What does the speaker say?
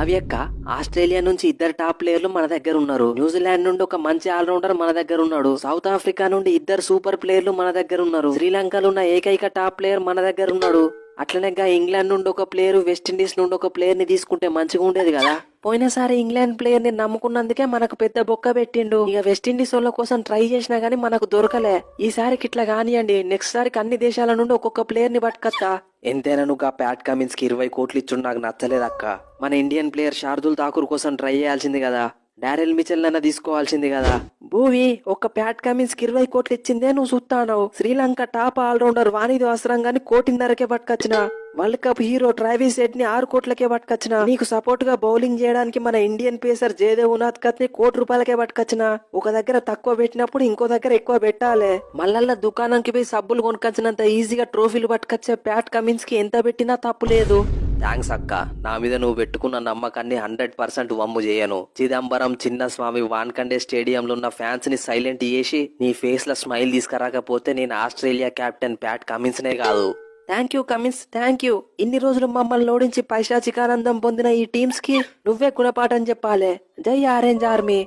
కావ్యక్క Australia నుంచి ఇద్దరు top ప్లేయర్లు మన దగ్గర ఉన్నారు. న్యూజిలాండ్ నుండి ఒక మంచి ఆల్రౌండర్ మన దగ్గర ఉన్నాడు. సౌత్ ఆఫ్రికా నుండి ఇద్దరు సూపర్ ప్లేయర్లు మన దగ్గర ఉన్నారు. శ్రీలంకలో ఉన్న ఏకైక టాప్ ప్లేయర్ మన దగ్గర ఉన్నాడు. అట్లనే ఇంగ్లాండ్ నుండి ఒక ప్లేయర్, వెస్టిండీస్ నుండి ఒక ప్లేయర్ ని తీసుకుంటే మంచిగా ఉండేది కదా. పోయినసారి ఇంగ్లాండ్ ప్లేయర్ ని నమ్ముకున్నందుకే మనకు పెద్ద బొక్క పెట్టిండు. ఇక వెస్టిండీస్ వాళ్ళ కోసం ట్రై చేసినా గానీ మనకు దొరకలే. ఈసారికి ఇట్లా కానియండి, నెక్స్ట్ సారికి అన్ని దేశాల నుండి ఒక్కొక్క ప్లేయర్ ని పట్టుకత్తా. ఎంతైనా నువ్వు ఆ ప్యాట్ కమిన్స్ కి 20 కోట్లు ఇచ్చుండు నాకు నచ్చలేదక్క. మన ఇండియన్ ప్లేయర్ శార్దుల్ ఠాకూర్ కోసం ట్రై చేయాల్సింది కదా. డారెల్ మిచెల్ అన్న తీసుకోవాల్సింది కదా. భూవి ఒక్క ప్యాట్ కమిన్స్ కి 20 కోట్లు ఇచ్చిందే నువ్వు చూస్తానవు. శ్రీలంక టాప్ ఆల్రౌండర్ వాణిది అవసరంగాని 1.5 కోటికే పట్టుకొచ్చిన. World cup hero Travis Head ని 6 కోట్లకే పట్టుకొచ్చిన. నీకు సపోర్ట్ గా బౌలింగ్ చేయడానికి మన ఇండియన్ పేసర్ జయదేవ్ ఉనాద్కత్ ని 1 కోటి రూపాయలకే పట్టుకొచ్చిన. ఒక దగ్గర తక్కువ పెట్టినప్పుడు ఇంకో దగ్గర ఎక్కువ పెట్టాలి. మళ్ళా దుకాణంకి పోయి సబ్బులు కొనుకొచ్చినంత ఈజీగా ట్రోఫీలు పట్టుకొచ్చే ప్యాట్ కమిన్స్ కి ఎంత పెట్టినా తప్పు లేదు. థ్యాంక్స్ అక్క, నా మీద నువ్వు పెట్టుకున్న నమ్మకాన్ని 100% వమ్ము చేయను. చిదంబరం చిన్నస్వామి వాన్కండే స్టేడియంలో ఉన్న ఫ్యాన్స్ ని సైలెంట్ చేసి నీ ఫేస్ లో స్మైల్ తీసుకురాకపోతే నేను ఆస్ట్రేలియా కెప్టెన్ ప్యాట్ కమిన్స్ నే కాదు. Thank you Cummins, thank you. ఇన్ని రోజులు మమ్మల్ని ఓడించి పైశాచికానందం పొందిన ఈ టీమ్స్ కి నువ్వే గుణపాఠం చెప్పాలి. జై ఆరెంజ్ ఆర్మీ.